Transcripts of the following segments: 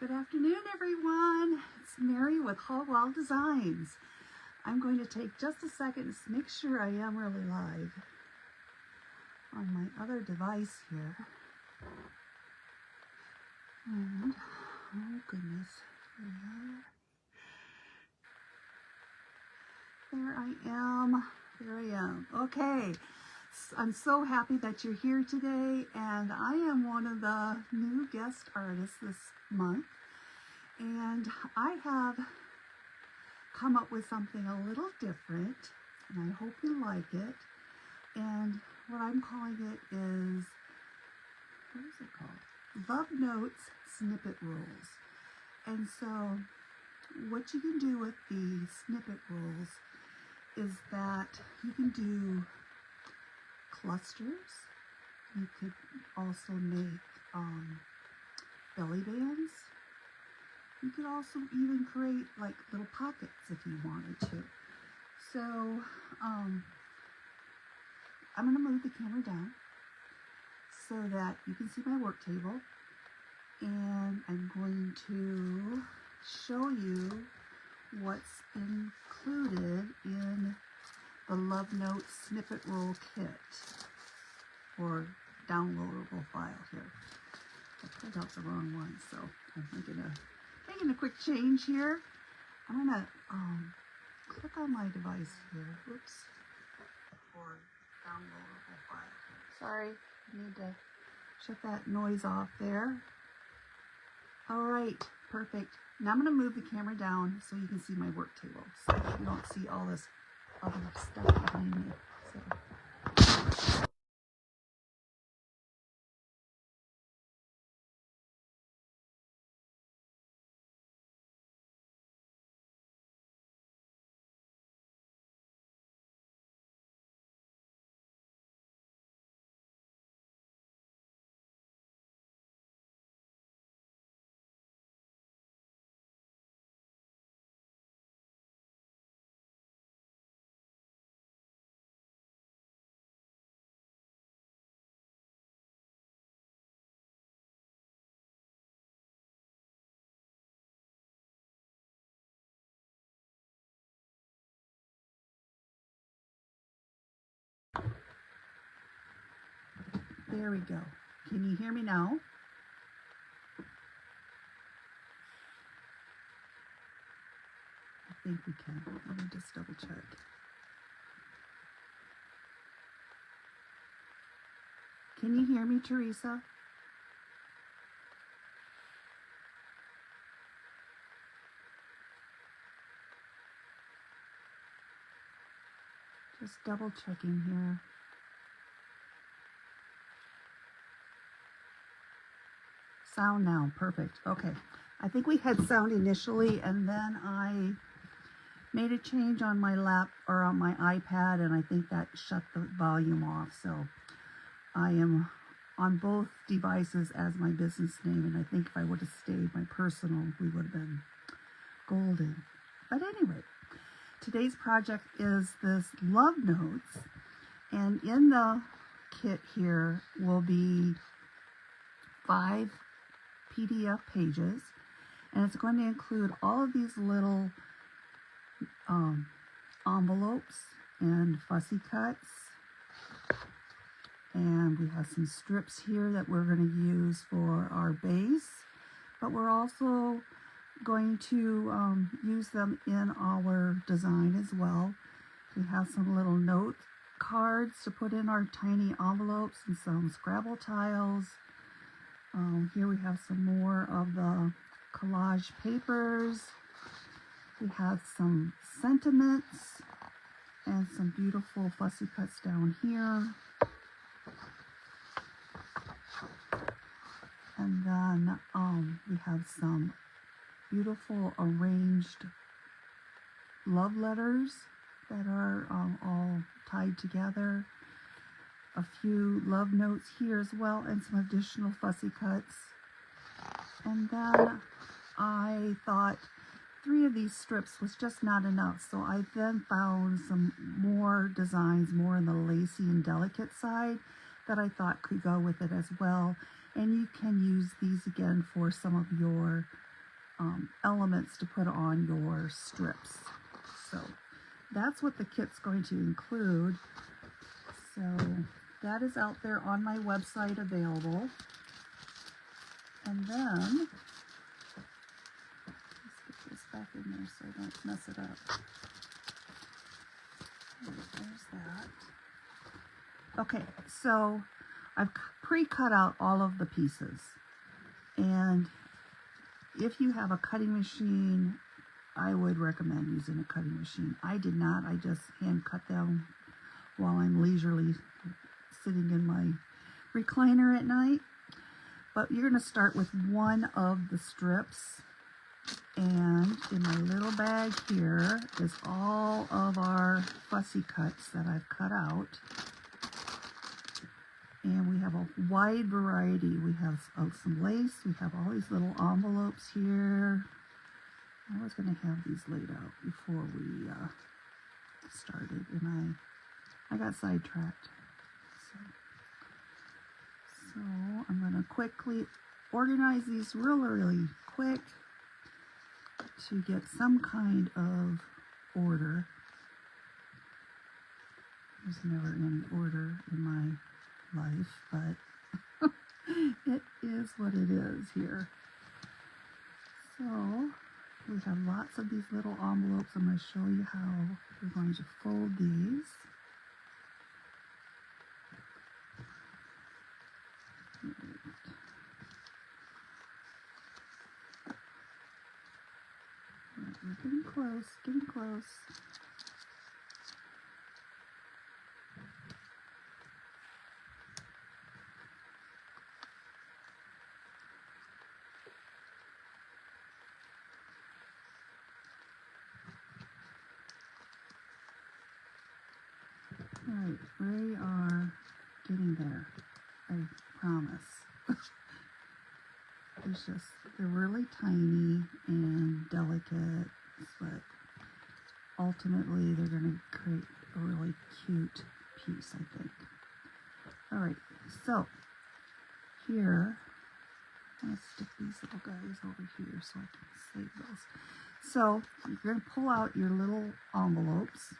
Good afternoon, everyone. It's Mary with Hawg Designs. I'm going to take just a second to make sure I am really live on my other device here. And, oh goodness, there I am. There I am. Okay. I'm so happy that you're here today, and I am one of the new guest artists this month, and I have come up with something a little different, and I hope you like it. And what I'm calling it is, what is it called? Love Notes Snippet Rolls. And so what you can do with the snippet rolls is that you can do clusters. You could also make belly bands. You could also even create like little pockets if you wanted to. So I'm going to move the camera down so that you can see my work table, and I'm going to show you what's included in the Love Notes Snippet Roll Kit, or downloadable file here. I pulled out the wrong one, so I'm making a quick change here. I'm gonna click on my device here. Oops. For downloadable file. Sorry, I need to shut that noise off there. All right, perfect. Now I'm gonna move the camera down so you can see my work table, so you don't see all this other stuff behind me. So. There we go. Can you hear me now? I think we can. Let me just double check. Can you hear me, Teresa? Just double checking here. Sound now, perfect. Okay, I think we had sound initially, and then I made a change on my lap or on my iPad, and I think that shut the volume off. So I am on both devices as my business name, and I think if I would have stayed my personal, we would have been golden. But anyway, today's project is this Love Notes, and in the kit here will be 5 PDF pages, and it's going to include all of these little envelopes and fussy cuts, and we have some strips here that we're going to use for our base, but we're also going to use them in our design as well. We have some little note cards to put in our tiny envelopes and some Scrabble tiles. Here we have some more of the collage papers. We have some sentiments and some beautiful fussy cuts down here. And then we have some beautiful arranged love letters that are all tied together. A few love notes here as well, and some additional fussy cuts. And then I thought 3 of these strips was just not enough, so I then found some more designs, more on the lacy and delicate side, that I thought could go with it as well. And you can use these again for some of your elements to put on your strips. So that's what the kit's going to include. So that is out there on my website available. And then, let's get this back in there so I don't mess it up. There's that. Okay, so I've pre-cut out all of the pieces. And if you have a cutting machine, I would recommend using a cutting machine. I did not. I just hand cut them while I'm leisurely sitting in my recliner at night. But you're going to start with one of the strips. And in my little bag here is all of our fussy cuts that I've cut out. And we have a wide variety. We have some lace. We have all these little envelopes here. I was going to have these laid out before we started, and I got sidetracked. So I'm going to quickly organize these really quick to get some kind of order. There's never any order in my life, but it is what it is here. So we have lots of these little envelopes. I'm going to show you how we're going to fold these. We're getting close, getting close. Alright, we are getting there, I promise. It's just, they're really tiny and delicate, but ultimately they're going to create a really cute piece, I think. Alright, so here, I'm going to stick these little guys over here so I can save those. So you're going to pull out your little envelopes,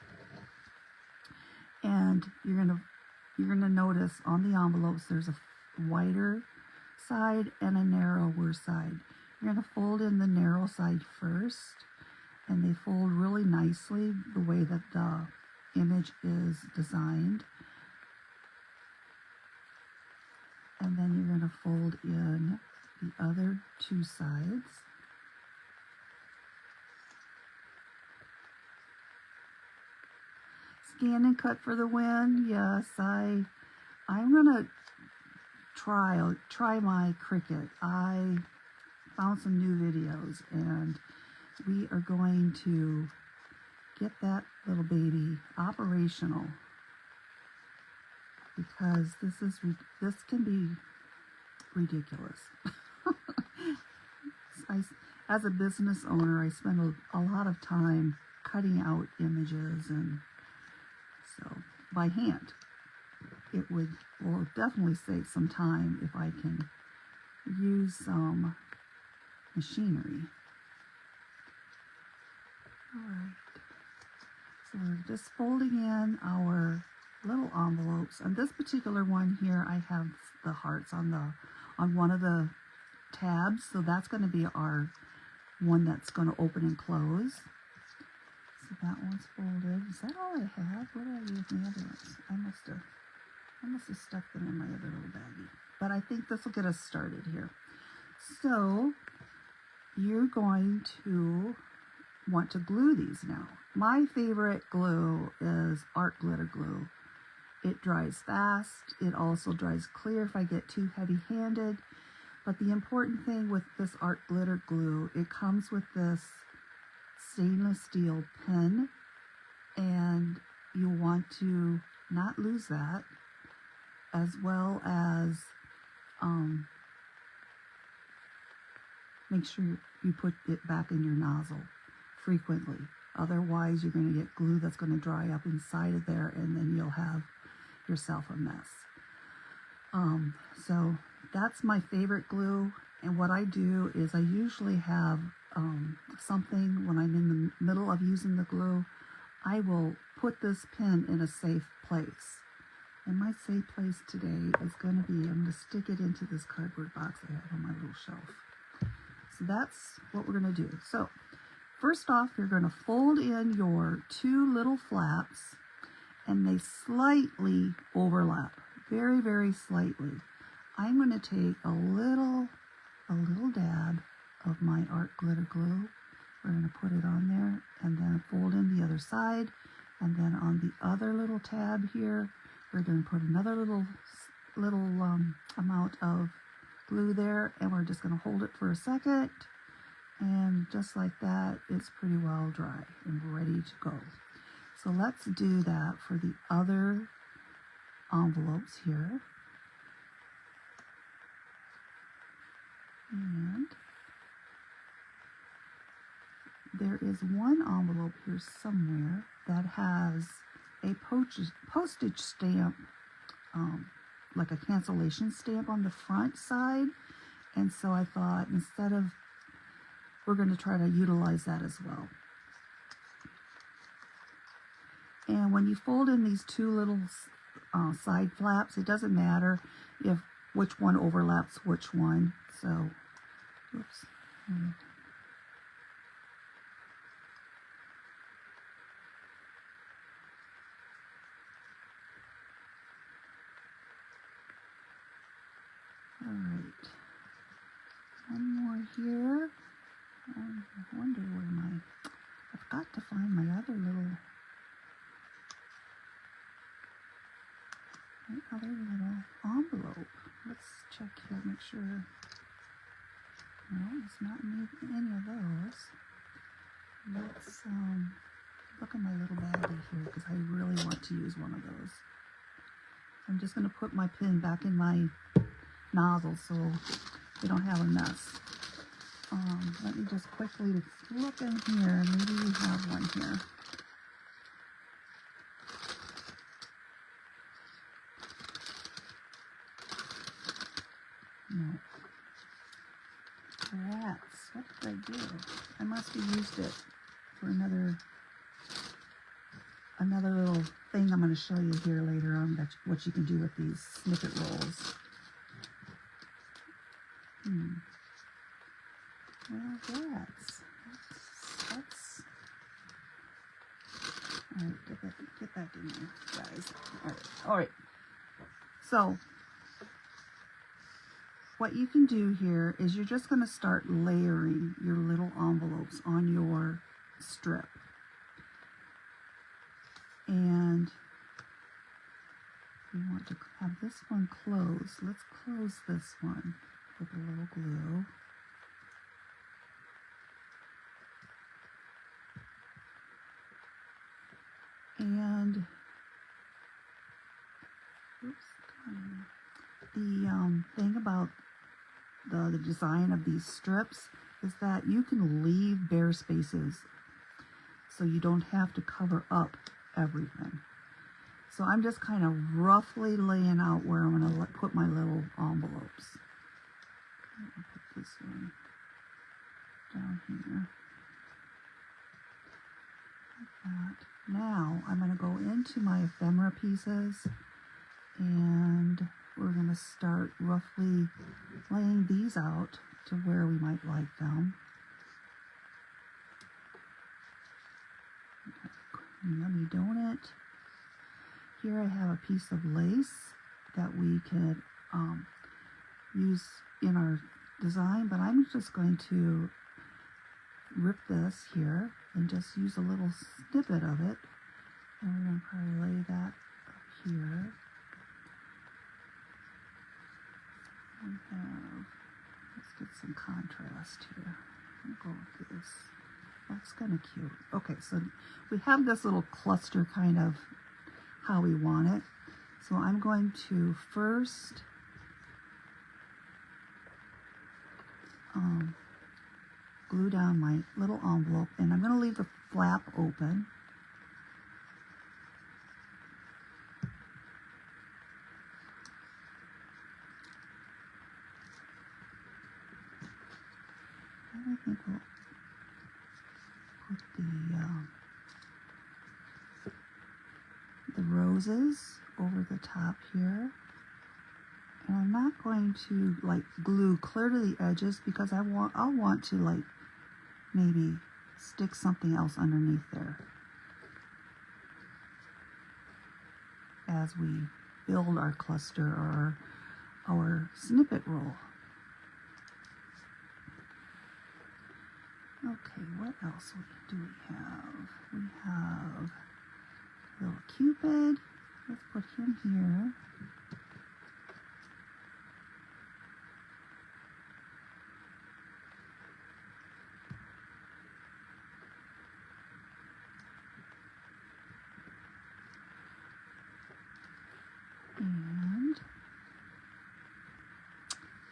and you're going to notice on the envelopes there's a wider side and a narrower side. You're going to fold in the narrow side first, and they fold really nicely the way that the image is designed. And then you're going to fold in the other two sides. Scan and cut for the win. Yes, I'm gonna try my Cricut. I found some new videos, and we are going to get that little baby operational, because this can be ridiculous. As a business owner, I spend a lot of time cutting out images, and so by hand. It will definitely save some time if I can use some machinery. Alright, so we're just folding in our little envelopes. On this particular one here, I have the hearts on one of the tabs, so that's going to be our one that's going to open and close. So that one's folded. Is that all I have? What did I do with my other ones? I must have stuck them in my other little baggie. But I think this will get us started here. So you're going to want to glue these now. My favorite glue is art glitter glue. It dries fast. It also dries clear if I get too heavy-handed. But the important thing with this art glitter glue, it comes with this stainless steel pen, and you want to not lose that, as well as make sure you put it back in your nozzle frequently. Otherwise, you're going to get glue that's going to dry up inside of there, and then you'll have yourself a mess. So that's my favorite glue, and what I do is I usually have something when I'm in the middle of using the glue, I will put this pin in a safe place. And my safe place today is going to be, I'm going to stick it into this cardboard box I have on my little shelf. So that's what we're going to do. So first off, you're going to fold in your two little flaps, and they slightly overlap, very, very slightly. I'm going to take a little dab of my art glitter glue. We're going to put it on there and then fold in the other side. And then on the other little tab here, we're going to put another little amount of glue there, and we're just going to hold it for a second. And just like that, it's pretty well dry and ready to go. So let's do that for the other envelopes here. And there is one envelope here somewhere that has a postage stamp, like a cancellation stamp on the front side. And so I thought, we're going to try to utilize that as well. And when you fold in these two little side flaps, it doesn't matter which one overlaps which one. So, oops. All right, one more here. I wonder where I've got to find my other little envelope. Let's check here, make sure. No, it's not in any of those. Let's look at my little baggie here, because I really want to use one of those. I'm just going to put my pin back in my nozzle so we don't have a mess. Let me just quickly look in here. Maybe we have one here. No. Rats. What did I do? I must have used it for another little thing I'm going to show you here later on, what you can do with these snippet rolls. Well, rats. Let's all right, get back in there, guys. All right. So what you can do here is you're just going to start layering your little envelopes on your strip. And we want to have this one closed. Let's close this one with a little glue. And the thing about the design of these strips is that you can leave bare spaces, so you don't have to cover up everything. So I'm just kind of roughly laying out where I'm going to put my little envelopes. I'll put this one down here. Like that. Now I'm going to go into my ephemera pieces, and we're going to start roughly laying these out to where we might like them. Yummy donut. Here I have a piece of lace that we could use in our design, but I'm just going to rip this here and just use a little snippet of it. And we're going to probably lay that up here. Let's get some contrast here. I'll go with this. That's kind of cute. Okay, so we have this little cluster kind of how we want it. So I'm going to first glue down my little envelope, and I'm going to leave the flap open. I think the roses over the top here. And I'm not going to like glue clear to the edges because I'll want to like maybe stick something else underneath there as we build our cluster or our snippet roll. Okay, what else do we have? We have little Cupid. Let's put him here. And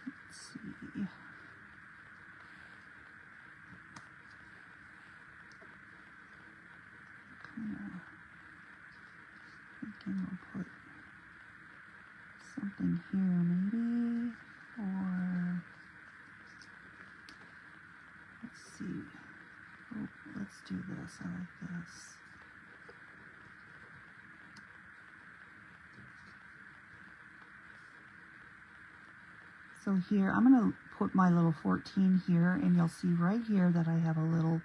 let's see. Thinking we'll put something here maybe, or let's see. Oh, let's do this. I like this. So here, I'm going to put my little 14 here, and you'll see right here that I have a little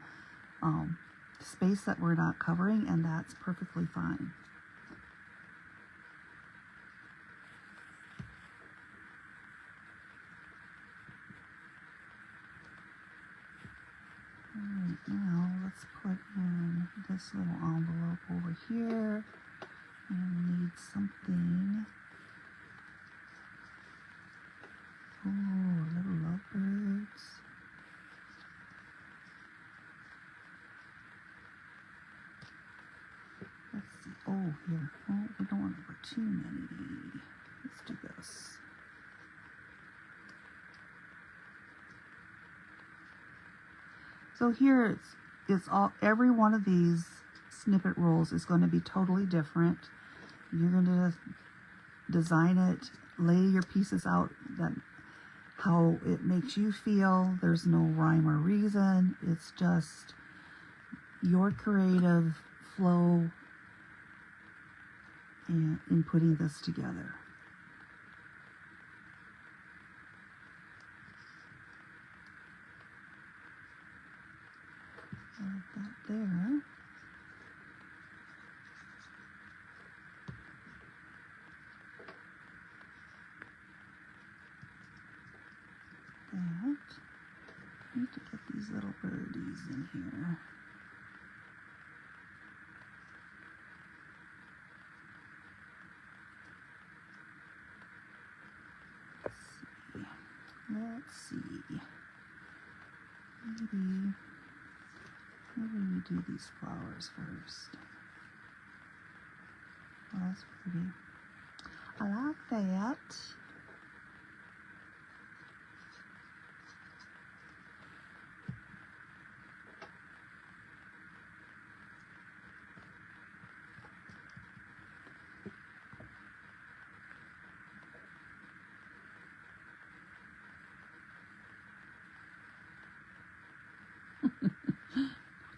space that we're not covering, and that's perfectly fine. Alright, now let's put in this little envelope over here, and we need something. Oh, little lovebirds. Let's see. Oh, here. Oh, we don't want to put too many. Let's do this. So here it's all, every one of these snippet rolls is going to be totally different. You're going to design it, lay your pieces out that how it makes you feel. There's no rhyme or reason. It's just your creative flow in putting this together. Like that there. That. I need to get these little birdies in here. Let's see. Maybe we do these flowers first. Oh, that's pretty. I like that.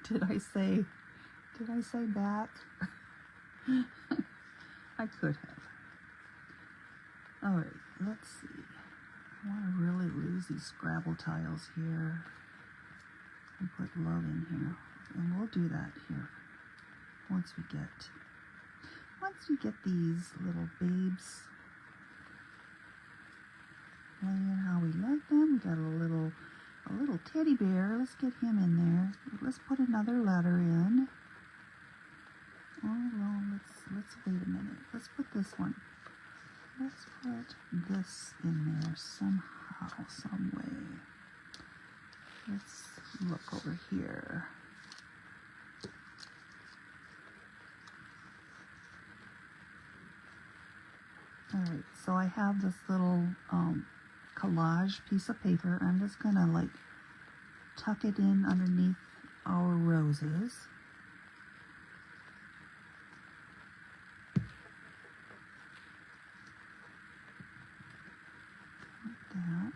Did I say back? I could have. Alright, let's see. I want to really lose these Scrabble tiles here and put love in here. And we'll do that here once we get these little babes laying how we like them. We got a little teddy bear. Let's get him in there. Let's put another letter in. Oh no, let's wait a minute. Let's put this one. Let's put this in there somehow, some way. Let's look over here. Alright, so I have this little collage piece of paper. I'm just gonna like tuck it in underneath our roses. Like that.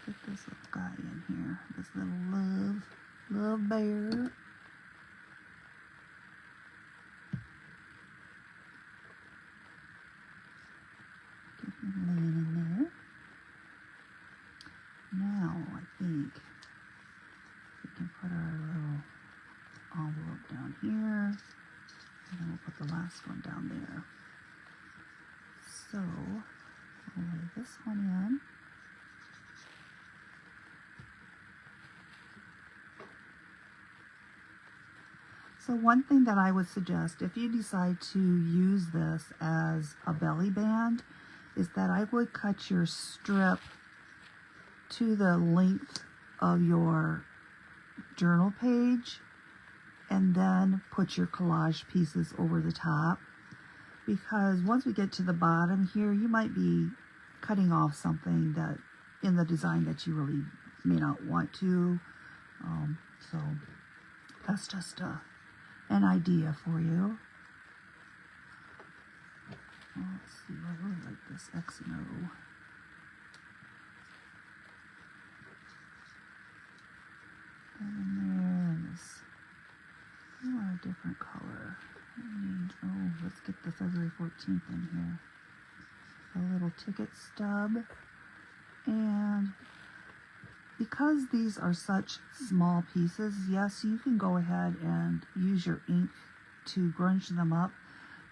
Let's get this little guy in here. This little love bear. Get him laying in there. Now I think we can put our little envelope down here, and then we'll put the last one down there. So we'll lay this one in. So one thing that I would suggest, if you decide to use this as a belly band, is that I would cut your strip to the length of your journal page and then put your collage pieces over the top, because once we get to the bottom here, you might be cutting off something that in the design that you really may not want to. So that's just an idea for you. Let's see, I really like this X and O. And then this, I want a different color. Let's get the February 14th in here. A little ticket stub. And because these are such small pieces, yes, you can go ahead and use your ink to grunge them up,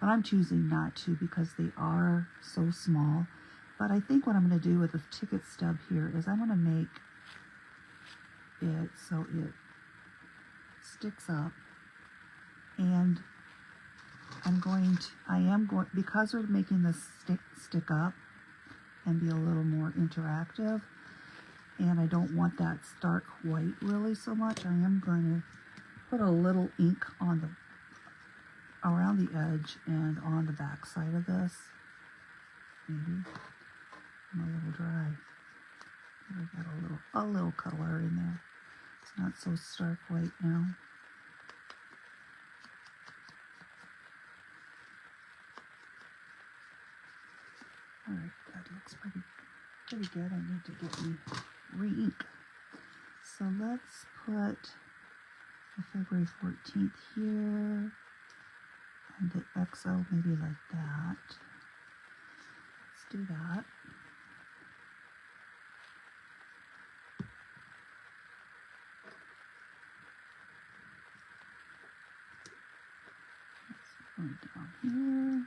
but I'm choosing not to because they are so small. But I think what I'm going to do with the ticket stub here is I'm going to make it so it sticks up, and because we're making this stick up and be a little more interactive, and I don't want that stark white really so much, I am going to put a little ink on around the edge and on the back side of this. Maybe I'm a little dry. I got a little color in there. It's not so stark white now. Alright, that looks pretty good. I need to get me re-ink. So let's put the February 14th here, and the XO maybe like that. Let's do that. Let's go down here.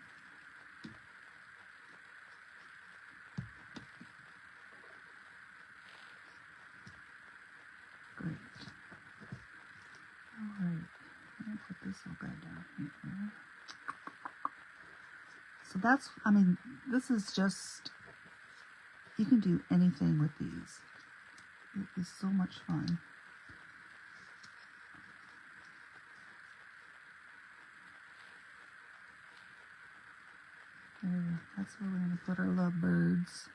Great. Alright, I'll put this little guy down here. So that's, this is just, you can do anything with these. It is so much fun. There, that's where we're going to put our lovebirds.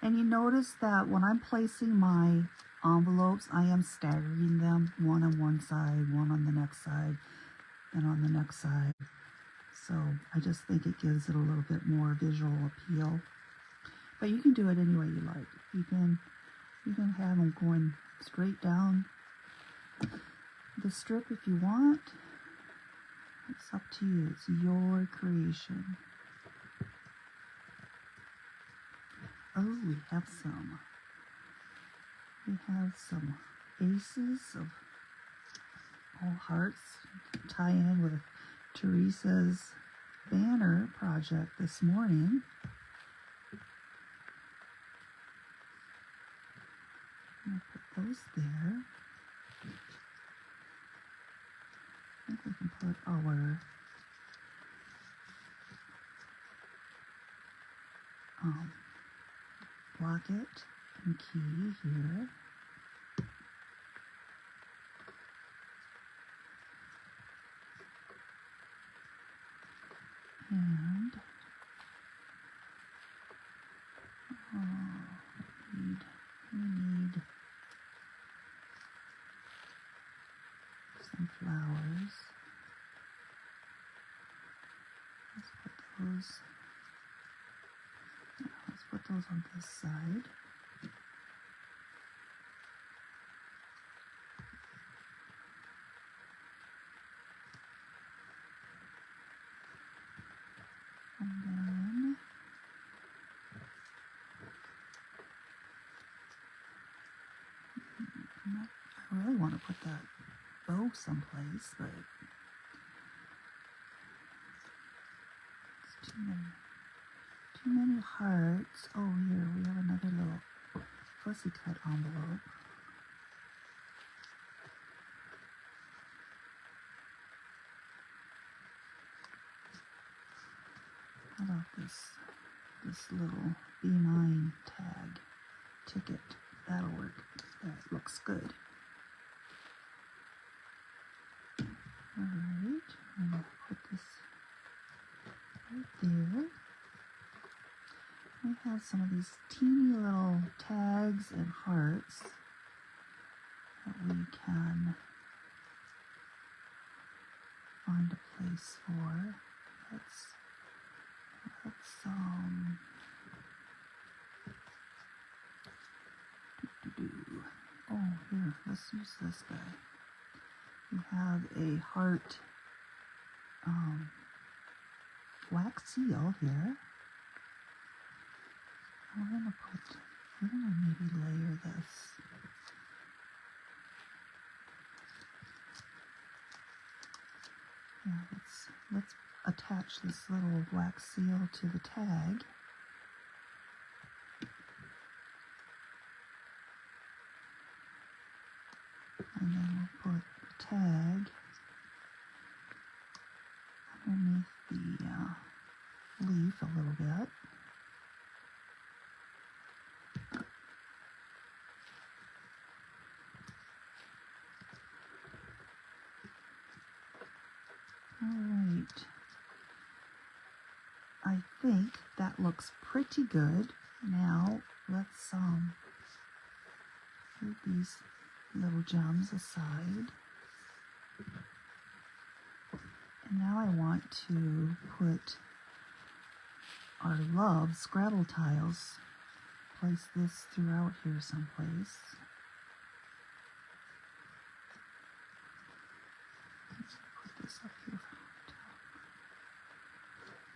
And you notice that when I'm placing my envelopes, I am staggering them, one on one side, one on the next side, and on the next side. So I just think it gives it a little bit more visual appeal. But you can do it any way you like. You can have them going straight down the strip if you want. It's up to you. It's your creation. Oh, we have some aces of all hearts, tie in with Teresa's banner project this morning. I'm going to put those there. I think we can put our locket and key here. And we need those. Let's put those on this side. And then I really want to put that bow someplace, but it's too many hearts. Oh, here we have another little fussy cut envelope. How about this little Be Mine tag ticket? That'll work. That looks good. Alright, I'm going to put this right there. We have some of these teeny little tags and hearts that we can find a place for. Let's oh, here, let's use this guy. We have a heart wax seal here. We're gonna maybe layer this. Yeah, let's attach this little wax seal to the tag. And then we'll put the tag underneath the leaf a little bit. Alright. I think that looks pretty good. Now let's put these little gems aside. And now I want to put our love Scrabble tiles. Place this throughout here someplace. Let's put this up here on top.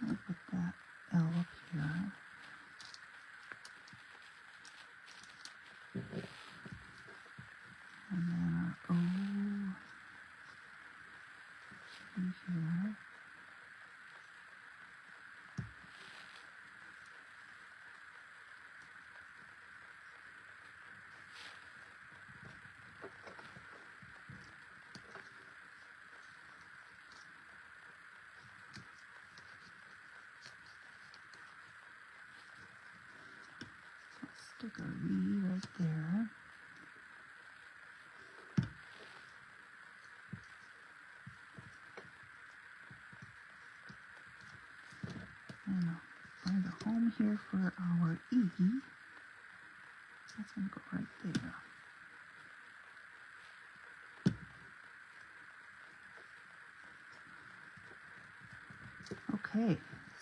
I'll put that L up here. And then our O here. Stick a V right there. And I'll find a home here for our E. That's going to go right there. Okay,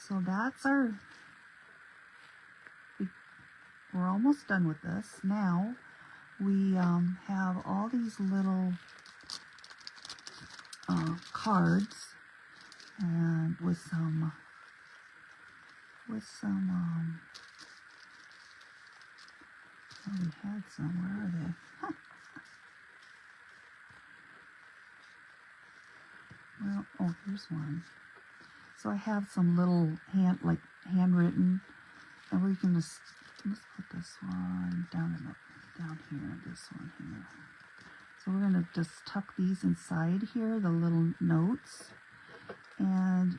so that's we're almost done with this. Now we have all these little cards, and with some oh, we had some. Where are they? Well, oh, here's one. So I have some little handwritten, and we can just let's put this one down here, this one here. So we're gonna just tuck these inside here, the little notes, and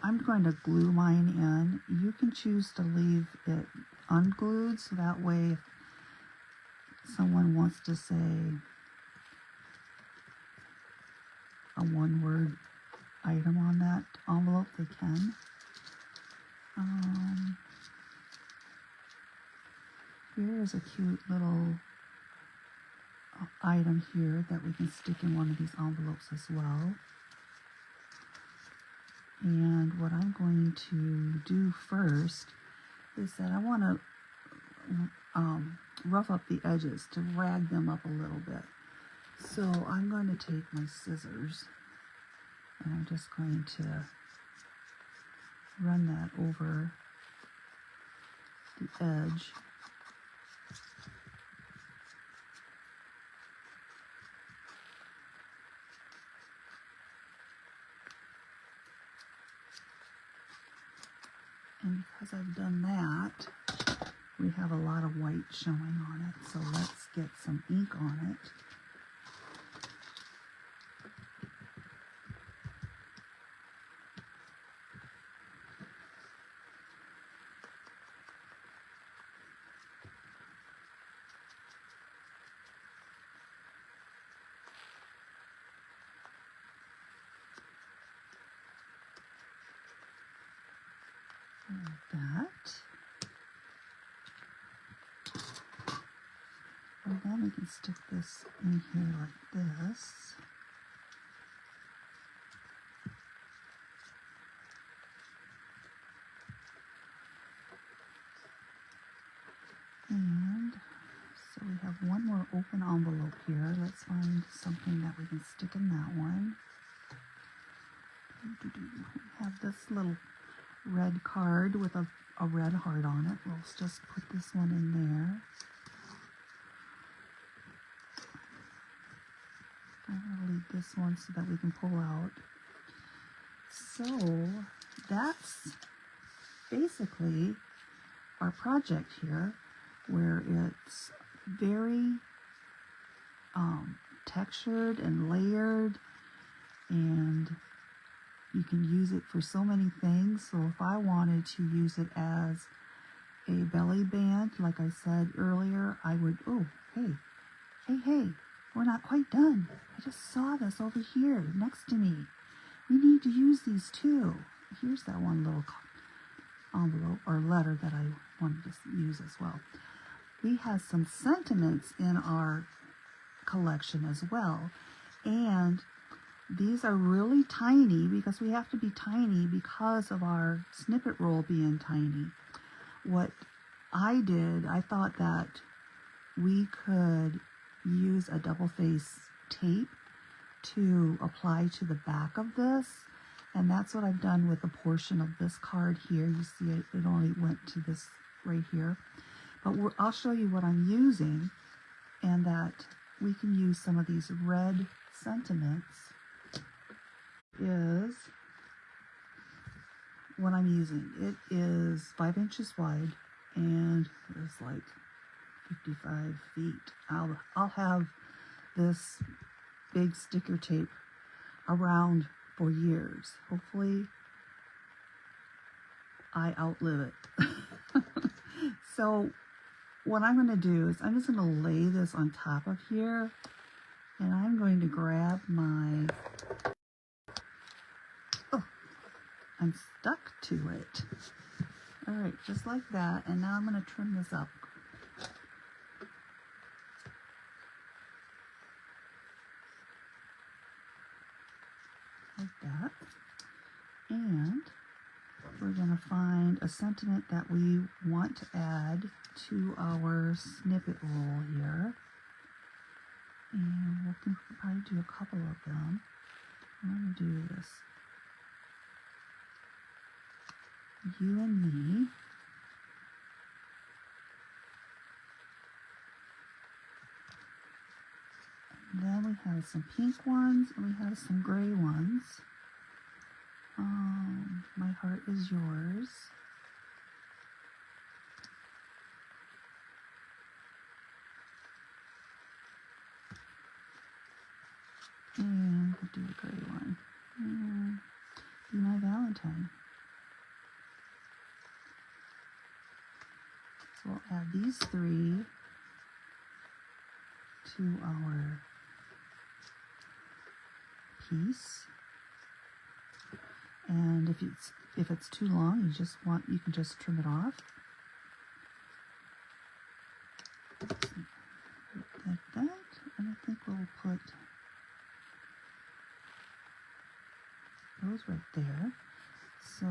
I'm going to glue mine in. You can choose to leave it unglued, so that way if someone wants to say a one-word item on that envelope, they can. Here is a cute little item here that we can stick in one of these envelopes as well. And what I'm going to do first is that I want to rough up the edges to rag them up a little bit. So I'm going to take my scissors and I'm just going to run that over the edge. And because I've done that, we have a lot of white showing on it. So let's get some ink on it. Like that. And then we can stick this in here like this. And so we have one more open envelope here. Let's find something that we can stick in that one. We have this little red card with a red heart on it. We'll just put this one in there. I'm going to leave this one so that we can pull out. So that's basically our project here, where it's very textured and layered, and you can use it for so many things. So if I wanted to use it as a belly band, like I said earlier, I would, oh, hey, we're not quite done. I just saw this over here next to me. We need to use these too. Here's that one little envelope or letter that I wanted to use as well. We have some sentiments in our collection as well. And these are really tiny because we have to be tiny because of our snippet roll being tiny. What I did, I thought that we could use a double face tape to apply to the back of this, and that's what I've done with a portion of this card here. You see it only went to this right here, but I'll show you what I'm using, and that we can use some of these red sentiments is what I'm using. It is 5 inches wide and it's like 55 feet. I'll have this big sticker tape around for years. Hopefully I outlive it. So what I'm going to do is I'm just going to lay this on top of here, and I'm going to grab my, oh, I'm stuck to it. All right, just like that. And now I'm going to trim this up. Like that. And we're going to find a sentiment that we want to add to our snippet roll here. And we can probably do a couple of them. I'm going to do this. You and me. And then we have some pink ones and we have some gray ones. My heart is yours. And we'll do a gray one. Be my Valentine. So we'll add these 3 to our piece. And if it's too long, you can just trim it off. Like that. And I think we'll put those right there. So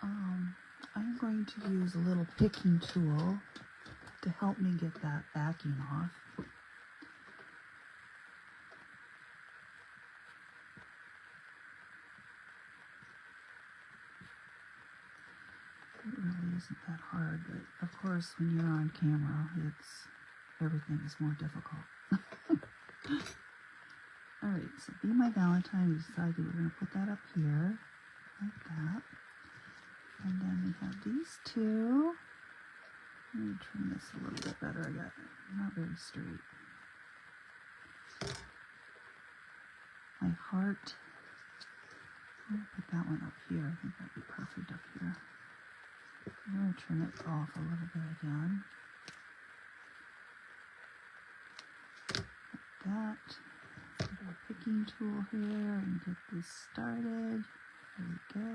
I'm going to use a little picking tool to help me get that backing off. It really isn't that hard, but of course when you're on camera, everything is more difficult. Alright, so Be My Valentine, we decided we're going to put that up here, like that. And then we have these two. Let me trim this a little bit better. I got it not very straight. My heart. I'm going to put that one up here. I think that'd be perfect up here. I'm going to trim it off a little bit again. Like that. Put our picking tool here and get this started. There we go.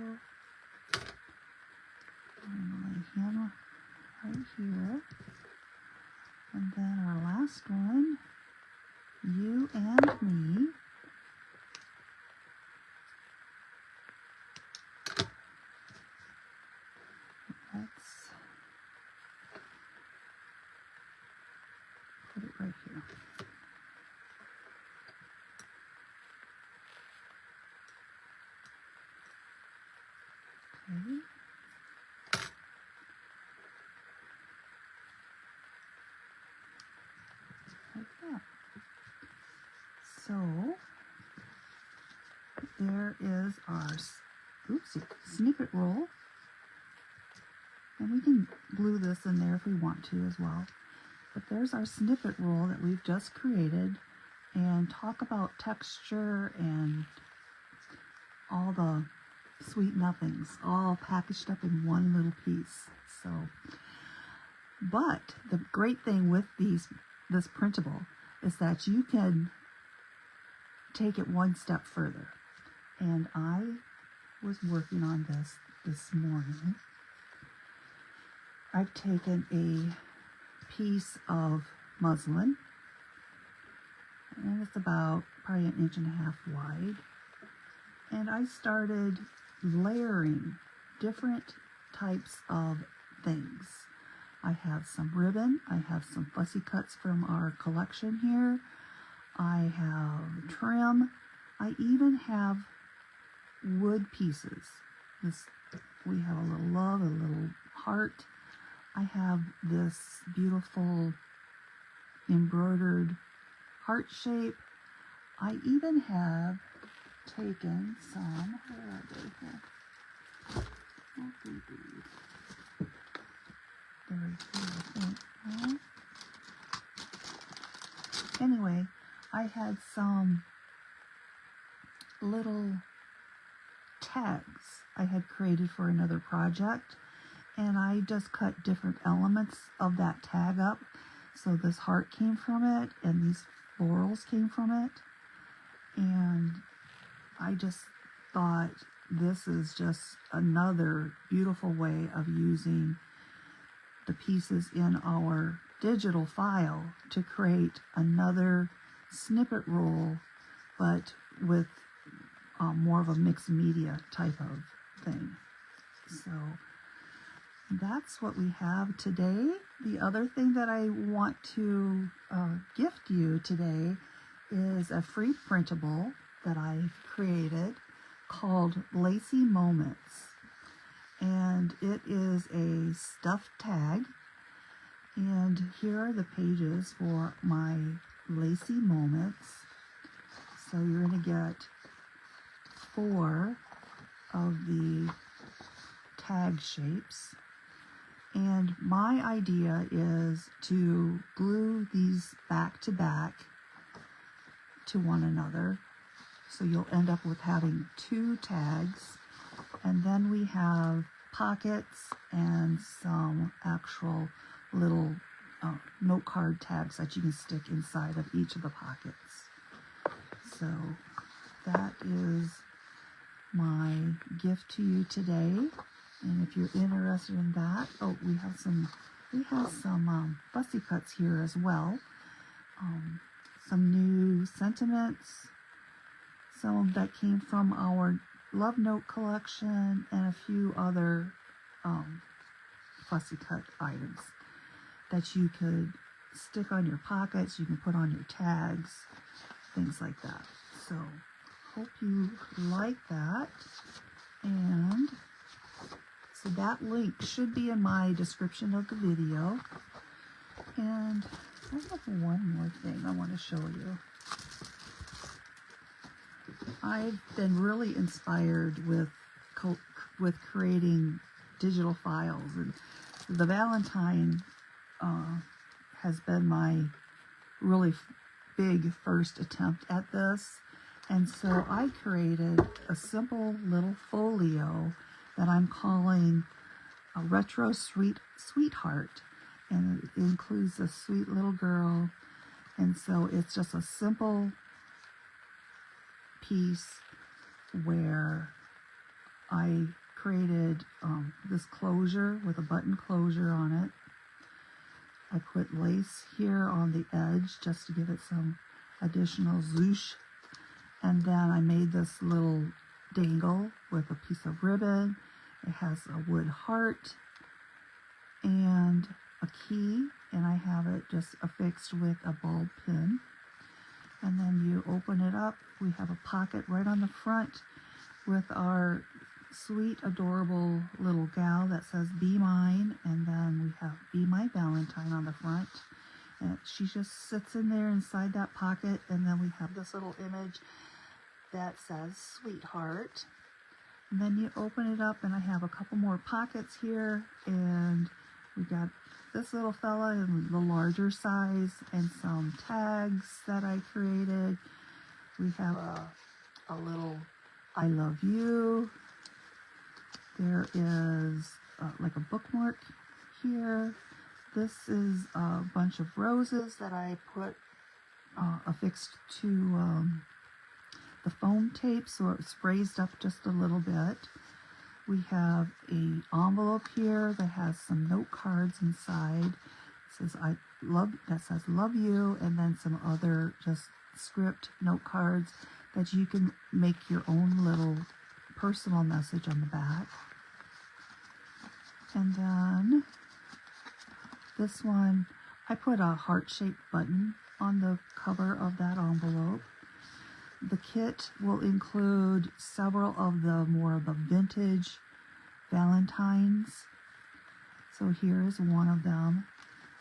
I'm going to lay him right here. And then our last one, You and Me. Let's put it right here. Okay. Like that. So there is our snippet roll, and we can glue this in there if we want to as well. But there's our snippet roll that we've just created, and talk about texture and all the sweet nothings all packaged up in one little piece. So, but the great thing with this printable is that you can take it one step further. And I was working on this morning. I've taken a piece of muslin, and it's about probably 1.5 inches wide, and I started layering different types of things. I have some ribbon, I have some fussy cuts from our collection here, I have trim, I even have wood pieces. We have a little love, a little heart. I have this beautiful embroidered heart shape. I even have taken some, where are they here? They're right here, I think. Well, anyway, I had some little tags I had created for another project, and I just cut different elements of that tag up. So this heart came from it, and these florals came from it, and I just thought this is just another beautiful way of using the pieces in our digital file to create another snippet roll, but with more of a mixed media type of thing. So that's what we have today. The other thing that I want to gift you today is a free printable that I've created called Lacey Moments. And it is a stuffed tag. And here are the pages for my Lacey Moments. So you're going to get 4 of the tag shapes. And my idea is to glue these back to back to one another. So you'll end up with having 2 tags. And then we have pockets and some actual little note card tags that you can stick inside of each of the pockets. So that is my gift to you today. And if you're interested in that, we have some fussy cuts here as well. Some new sentiments, some that came from our Love Note collection and a few other fussy cut items that you could stick on your pockets, you can put on your tags, things like that. So hope you like that. And so that link should be in my description of the video. And I have one more thing I want to show you. I've been really inspired with creating digital files, and the Valentine has been my really big first attempt at this. And so I created a simple little folio that I'm calling a retro sweetheart, and it includes a sweet little girl. And so it's just a simple piece where I created this closure with a button closure on it. I put lace here on the edge just to give it some additional zhoosh. And then I made this little dangle with a piece of ribbon. It has a wood heart and a key, and I have it just affixed with a ball pin. And then you open it up. We have a pocket right on the front with our sweet, adorable little gal that says "Be Mine," and then we have "Be My Valentine" on the front. And she just sits in there inside that pocket, and then we have this little image that says "Sweetheart." And then you open it up, and I have a couple more pockets here, and we got this little fella in the larger size and some tags that I created. We have a little "I love you." There is like a bookmark here. This is a bunch of roses that I put affixed to the foam tape, so it's raised up just a little bit. We have an envelope here that has some note cards inside. It says that says "Love You," and then some other just script note cards that you can make your own little personal message on the back. And then this one, I put a heart-shaped button on the cover of that envelope. The kit will include several of the more of the vintage Valentines. So here is one of them.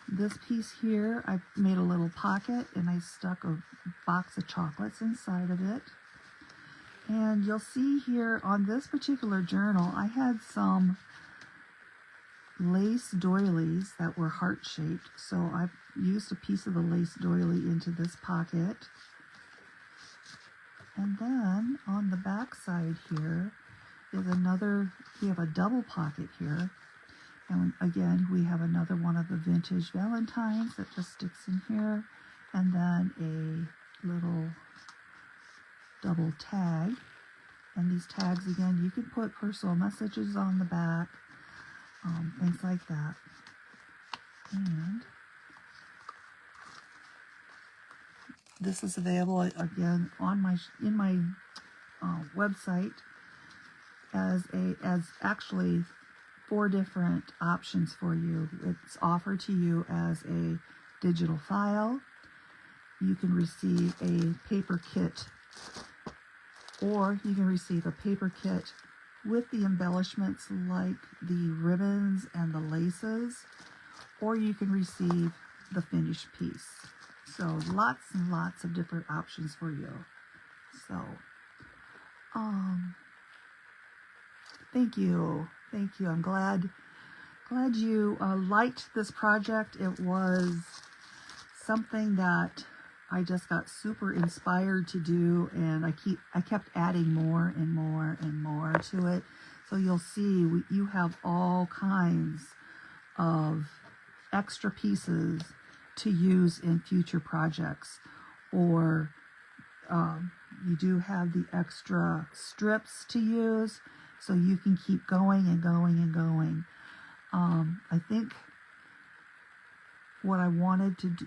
This piece here, I made a little pocket and I stuck a box of chocolates inside of it. And you'll see here on this particular journal, I had some lace doilies that were heart-shaped. So I used a piece of the lace doily into this pocket. And then on the back side here is another, we have a double pocket here. And again, we have another one of the vintage Valentines that just sticks in here. And then a little double tag. And these tags, again, you can put personal messages on the back, things like that. And this is available again on my website as actually 4 different options for you. It's offered to you as a digital file. You can receive a paper kit, or you can receive a paper kit with the embellishments like the ribbons and the laces, or you can receive the finished piece. So lots and lots of different options for you. So, thank you. I'm glad you liked this project. It was something that I just got super inspired to do, and I kept adding more and more and more to it. So you'll see you have all kinds of extra pieces to use in future projects, or you do have the extra strips to use, so you can keep going and going and going. I think what I wanted to do,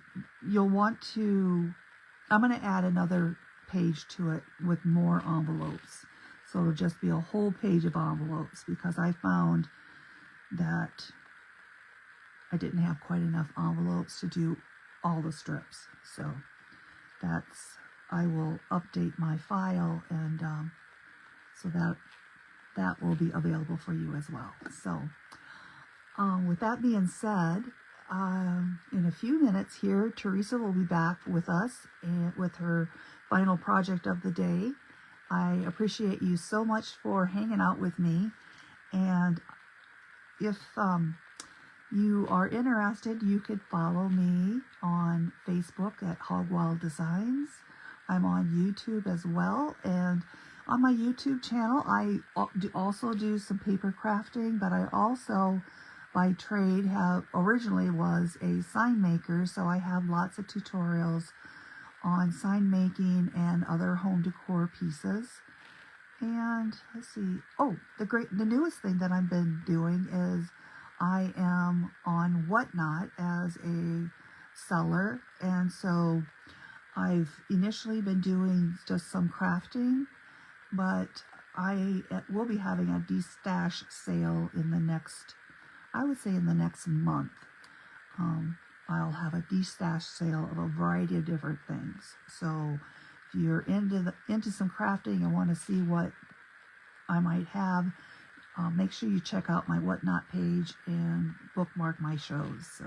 I'm going to add another page to it with more envelopes. So it'll just be a whole page of envelopes, because I found that I didn't have quite enough envelopes to do all the strips. So I will update my file, and so that will be available for you as well. So with that being said, in a few minutes here, Teresa will be back with us and with her final project of the day. I appreciate you so much for hanging out with me, and if you are interested, you could follow me on Facebook at Hawg Designs. I'm on YouTube as well, and on my YouTube channel I also do some paper crafting, but I also by trade originally was a sign maker, so I have lots of tutorials on sign making and other home decor pieces. And let's see, the newest thing that I've been doing is I am on Whatnot as a seller, and so I've initially been doing just some crafting, but I will be having a de-stash sale in the next, I would say in the next month. I'll have a de-stash sale of a variety of different things. So if you're into some crafting and want to see what I might have, make sure you check out my Whatnot page and bookmark my shows. So,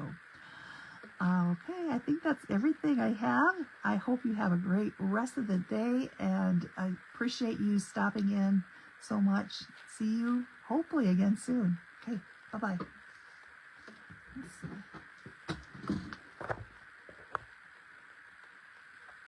okay, I think that's everything I have. I hope you have a great rest of the day, and I appreciate you stopping in so much. See you hopefully again soon. Okay, bye-bye. Let's see.